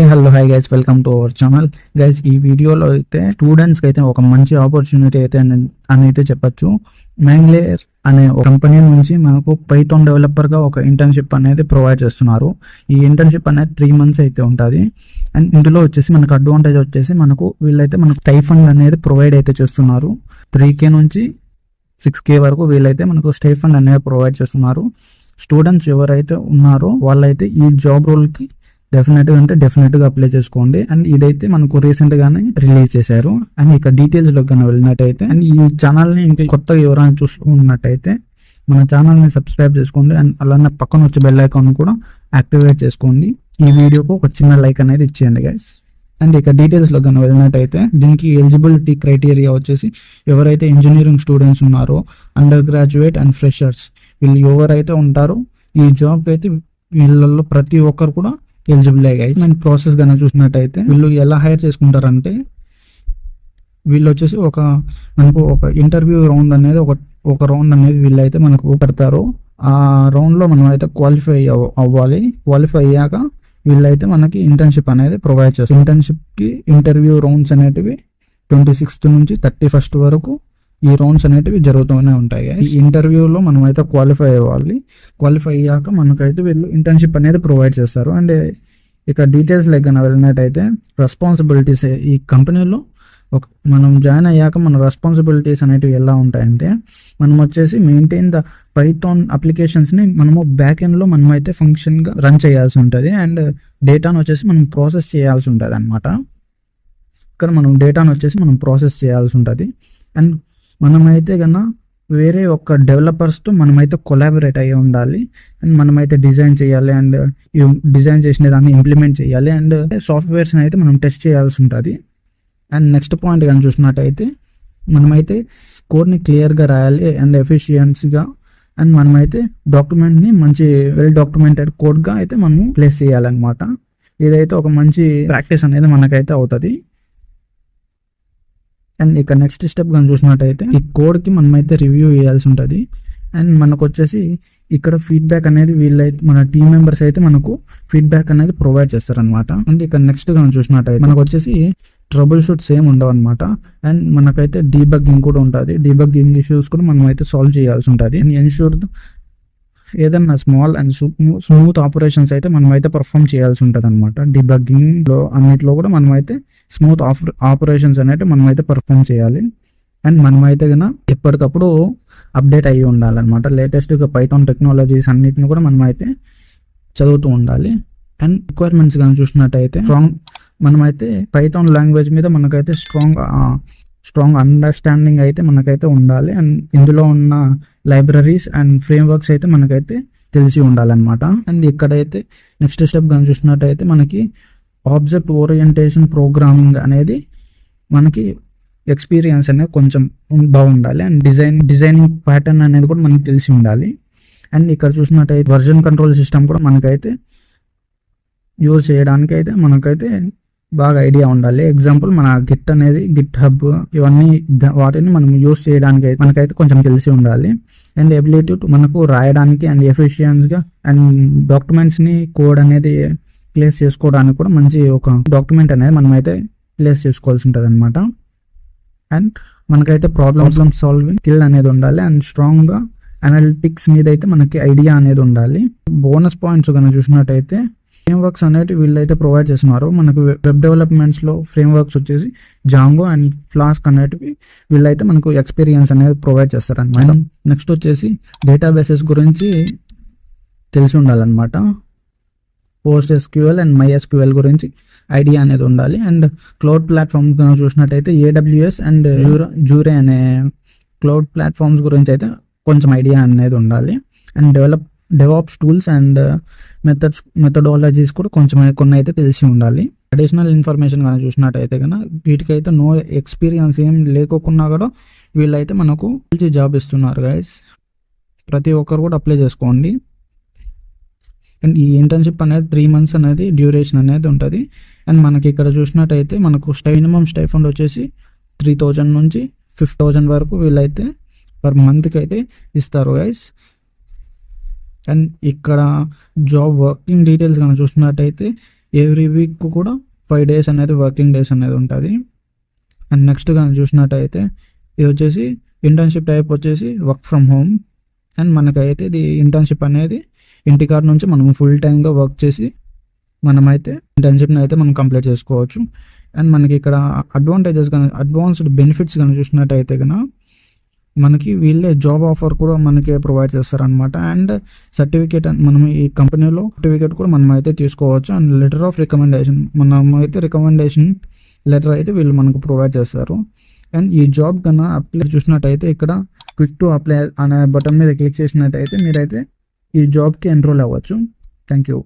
Hello hi guys, welcome to our channel. Guys, ఈ వీడియోలో అయితే స్టూడెంట్స్కి అయితే ఒక మంచి ఆపర్చునిటీ అయితే అని అయితే చెప్పచ్చు. మ్యాంగ్లేర్ అనే ఒక కంపెనీ నుంచి మనకు పైథాన్ డెవలపర్గా ఒక ఇంటర్న్షిప్ అనేది ప్రొవైడ్ చేస్తున్నారు. ఈ ఇంటర్న్షిప్ అనేది 3 months అయితే ఉంటుంది. అండ్ ఇందులో వచ్చేసి మనకు అడ్వాంటేజ్ వచ్చేసి వీళ్ళైతే మనకు స్టైఫండ్ అనేది ప్రొవైడ్ అయితే చేస్తున్నారు. 3K నుంచి 6K వరకు వీళ్ళైతే మనకు స్టైఫండ్ అనేది ప్రొవైడ్ చేస్తున్నారు. స్టూడెంట్స్ ఎవరైతే ఉన్నారో వాళ్ళైతే ఈ జాబ్ రోల్కి డెఫినెట్గా అప్లై చేసుకోండి. అండ్ ఇదైతే మనకు రీసెంట్ గానే రిలీజ్ చేశారు. అండ్ ఇక డీటెయిల్స్ లో కానీ వెళ్ళినట్టయితే, అండ్ ఈ ఛానల్ని ఇంకా కొత్తగా ఎవరైనా చూసుకున్నట్టయితే మన ఛానల్ని సబ్స్క్రైబ్ చేసుకోండి. అండ్ అలానే పక్కన వచ్చే బెల్ ఐకాన్ కూడా యాక్టివేట్ చేసుకోండి. ఈ వీడియోకు ఒక చిన్న లైక్ అనేది ఇచ్చేయండి గైస్. అండ్ ఇక డీటెయిల్స్ లో కానీ వెళ్ళినట్టయితే, దీనికి ఎలిజిబిలిటీ క్రైటీరియా వచ్చేసి ఎవరైతే ఇంజనీరింగ్ స్టూడెంట్స్ ఉన్నారో, అండర్ గ్రాడ్యుయేట్ అండ్ ఫ్రెషర్స్, వీళ్ళు ఎవరైతే ఉంటారో ఈ జాబ్ అయితే వీళ్ళల్లో ప్రతి ఒక్కరు కూడా ఎలిజిబుల్ అయ్యాయి. మన ప్రాసెస్ కన్నా చూసినట్టయితే వీళ్ళు ఎలా హైర్ చేసుకుంటారంటే, వీళ్ళు వచ్చేసి మనకు ఒక ఇంటర్వ్యూ రౌండ్ అనేది ఒక రౌండ్ అనేది వీళ్ళైతే మనకు పెడతారు. ఆ రౌండ్లో మనం అయితే క్వాలిఫై అవ్వాలి. క్వాలిఫై అయ్యాక వీళ్ళైతే మనకి ఇంటర్న్షిప్ అనేది ప్రొవైడ్ చేస్తారు. ఇంటర్న్షిప్కి ఇంటర్వ్యూ రౌండ్స్ అనేటివి 26th నుంచి 31st వరకు ఈ రౌండ్స్ అనేటివి జరుగుతూనే ఉంటాయి. ఈ ఇంటర్వ్యూలో మనం అయితే క్వాలిఫై అవ్వాలి. క్వాలిఫై అయ్యాక మనకైతే వీళ్ళు ఇంటర్న్షిప్ అనేది ప్రొవైడ్ చేస్తారు. అండ్ ఇక డీటెయిల్స్ లెక్కన వెళ్ళినట్టయితే, రెస్పాన్సిబిలిటీస్ ఈ కంపెనీలో మనం జాయిన్ అయ్యాక మన రెస్పాన్సిబిలిటీస్ అనేటివి ఎలా ఉంటాయంటే, మనం వచ్చేసి మెయింటైన్ ద పైథాన్ అప్లికేషన్స్ని మనము బ్యాక్ ఎండ్లో మనమైతే ఫంక్షన్గా రన్ చేయాల్సి ఉంటుంది. అండ్ డేటాను వచ్చేసి మనం ప్రాసెస్ చేయాల్సి ఉంటుంది అనమాట. ఇక్కడ మనం డేటాను వచ్చేసి మనం ప్రాసెస్ చేయాల్సి ఉంటుంది. అండ్ మనమైతే కన్నా వేరే ఒక డెవలపర్స్తో మనమైతే కొలాబరేట్ అయ్యి ఉండాలి. అండ్ మనమైతే డిజైన్ చేయాలి. అండ్ డిజైన్ చేసిన దాన్ని ఇంప్లిమెంట్ చేయాలి. అండ్ సాఫ్ట్వేర్స్ని అయితే మనం టెస్ట్ చేయాల్సి ఉంటుంది. అండ్ నెక్స్ట్ పాయింట్ కానీ చూసినట్టయితే, మనమైతే కోడ్ని క్లియర్గా రాయాలి అండ్ ఎఫిషియన్సీగా. అండ్ మనమైతే డాక్యుమెంట్ని మంచి వెల్ డాక్యుమెంటెడ్ కోడ్గా అయితే మనం ప్లేస్ చేయాలన్నమాట. ఇదైతే ఒక మంచి ప్రాక్టీస్ అనేది మనకైతే అవుతుంది. అండ్ ఇక నెక్స్ట్ స్టెప్ కానీ చూసినట్టయితే, ఈ కోడ్కి మనమైతే రివ్యూ చేయాల్సి ఉంటుంది. అండ్ మనకు వచ్చేసి ఇక్కడ ఫీడ్బ్యాక్ అనేది వీళ్ళైతే మన టీం మెంబర్స్ అయితే మనకు ఫీడ్బ్యాక్ అనేది ప్రొవైడ్ చేస్తారనమాట. అండ్ ఇక నెక్స్ట్ కానీ చూసినట్టయితే మనకు వచ్చేసి ట్రబుల్ షూట్స్ ఏమి ఉండవు అనమాట. అండ్ మనకైతే డీబగ్గింగ్ కూడా ఉంటుంది. డీబగ్గింగ్ ఇష్యూస్ కూడా మనం అయితే సాల్వ్ చేయాల్సి ఉంటుంది. అండ్ ఎన్ష్యూర్ ఏదన్నా స్మాల్ అండ్ స్మూత్ ఆపరేషన్స్ అయితే మనం అయితే పర్ఫామ్ చేయాల్సి ఉంటుంది అనమాట. డీబగ్గింగ్లో అన్నిట్లో కూడా మనమైతే స్మూత్ ఆపరేషన్స్ అనేవి మనమైతే పర్ఫామ్ చేయాలి. అండ్ మనమైతే కన్నా ఎప్పటికప్పుడు అప్డేట్ అయ్యి ఉండాలన్నమాట. లేటెస్ట్గా పైథాన్ టెక్నాలజీస్ అన్నిటిని కూడా మనమైతే చదువుతూ ఉండాలి. అండ్ రిక్వైర్మెంట్స్ కానీ చూసినట్టయితే, మనమైతే పైథాన్ లాంగ్వేజ్ మీద మనకైతే స్ట్రాంగ్ అండర్స్టాండింగ్ అయితే మనకైతే ఉండాలి. అండ్ ఇందులో ఉన్న లైబ్రరీస్ అండ్ ఫ్రేమ్వర్క్స్ అయితే మనకైతే తెలిసి ఉండాలన్నమాట. అండ్ ఇక్కడైతే నెక్స్ట్ స్టెప్ కానీ చూసినట్టయితే, మనకి ఆబ్జెక్ట్ ఓరియంటేషన్ ప్రోగ్రామింగ్ అనేది మనకి ఎక్స్పీరియన్స్ అనేది కొంచెం బాగుండాలి. అండ్ డిజైనింగ్ ప్యాటర్న్ అనేది కూడా మనకి తెలిసి ఉండాలి. అండ్ ఇక్కడ చూసినట్టయితే వర్జన్ కంట్రోల్ సిస్టమ్ కూడా మనకైతే యూజ్ చేయడానికి అయితే మనకైతే బాగా ఐడియా ఉండాలి. ఎగ్జాంపుల్ మన గిట్ హబ్ ఇవన్నీ వాటిని మనం యూజ్ చేయడానికి అయితే మనకైతే కొంచెం తెలిసి ఉండాలి. అండ్ ఎబిలిటీ మనకు రాయడానికి అండ్ ఎఫిషియన్స్గా అండ్ డాక్యుమెంట్స్ని కోడ్ అనేది ప్లేస్ చేసుకోవడానికి కూడా మంచి ఒక డాక్యుమెంట్ అనేది మనమైతే ప్లేస్ చేసుకోవాల్సి ఉంటుంది అనమాట. అండ్ మనకైతే ప్రాబ్లమ్ సాల్వింగ్ స్కిల్ అనేది ఉండాలి. అండ్ స్ట్రాంగ్గా అనలిటిక్స్ మీద అయితే మనకి ఐడియా అనేది ఉండాలి. బోనస్ పాయింట్స్ కనుక చూసినట్టయితే, ఫ్రేమ్వర్క్స్ అనేవి వీళ్ళైతే ప్రొవైడ్ చేస్తున్నారు. మనకు వెబ్ డెవలప్మెంట్స్లో ఫ్రేమ్వర్క్స్ వచ్చేసి జాంగో అండ్ ఫ్లాస్క్ అనేటివి వీళ్ళైతే మనకు ఎక్స్పీరియన్స్ అనేది ప్రొవైడ్ చేస్తారనమాట. నెక్స్ట్ వచ్చేసి డేటాబేసెస్ గురించి తెలిసి ఉండాలన్నమాట. PostgreSQL అండ్ MySQL గురించి ఐడియా అనేది ఉండాలి. అండ్ క్లౌడ్ ప్లాట్ఫామ్స్ చూసినట్టయితే AWS అండ్ జూరే అనే క్లౌడ్ ప్లాట్ఫామ్స్ గురించి అయితే కొంచెం ఐడియా అనేది ఉండాలి. And DevOps tools and methodologies కూడా కొన్ని అయితే తెలిసి ఉండాలి. అడిషనల్ ఇన్ఫర్మేషన్ కానీ చూసినట్టయితే కన్నా, వీటికైతే నో ఎక్స్పీరియన్స్ ఏం లేకోకుండా కూడా వీళ్ళైతే మనకు మంచి జాబ్ ఇస్తున్నారు గైస్. ప్రతి ఒక్కరు కూడా అప్లై చేసుకోండి. అండ్ ఈ ఇంటర్న్షిప్ అనేది 3 months అనేది డ్యూరేషన్ అనేది ఉంటుంది. అండ్ మనకి ఇక్కడ చూసినట్టయితే మనకు మినిమం స్టైఫండ్ వచ్చేసి 3,000 నుంచి 5,000 వరకు వీళ్ళైతే పర్ మంత్కి అయితే ఇస్తారు గైస్. అండ్ ఇక్కడ జాబ్ వర్కింగ్ డీటెయిల్స్ కనుక చూసినట్టయితే ఎవ్రీ వీక్ కూడా 5 days అనేది వర్కింగ్ డేస్ అనేది ఉంటుంది. అండ్ నెక్స్ట్ కానీ చూసినట్టయితే ఇది వచ్చేసి ఇంటర్న్షిప్ టైప్ వచ్చేసి వర్క్ ఫ్రమ్ హోమ్. అండ్ మనకైతే ఇది ఇంటర్న్షిప్ అనేది ఇంటికాడ నుంచి మనం ఫుల్ టైమ్గా వర్క్ చేసి మనమైతే ఇంటర్న్షిప్ని అయితే మనం కంప్లీట్ చేసుకోవచ్చు. అండ్ మనకి ఇక్కడ అడ్వాంటేజెస్ కానీ అడ్వాన్స్డ్ బెనిఫిట్స్ కానీ చూసినట్టయితే కన్నా మనకి వీళ్ళే జాబ్ ఆఫర్ కూడా మనకి ప్రొవైడ్ చేస్తారనమాట. అండ్ సర్టిఫికేట్ మనం ఈ కంపెనీలో సర్టిఫికేట్ కూడా మనం అయితే తీసుకోవచ్చు. అండ్ లెటర్ ఆఫ్ రికమెండేషన్ మనం అయితే రికమెండేషన్ లెటర్ అయితే వీళ్ళు మనకు ప్రొవైడ్ చేస్తారు. అండ్ ఈ జాబ్ కన్నా అప్లై చూసినట్టయితే ఇక్కడ క్విక్ టు అప్లై అనే బటన్ మీద క్లిక్ చేసినట్టయితే మీరైతే ఈ జాబ్కి ఎన్రోల్ అవ్వచ్చు. Thank you.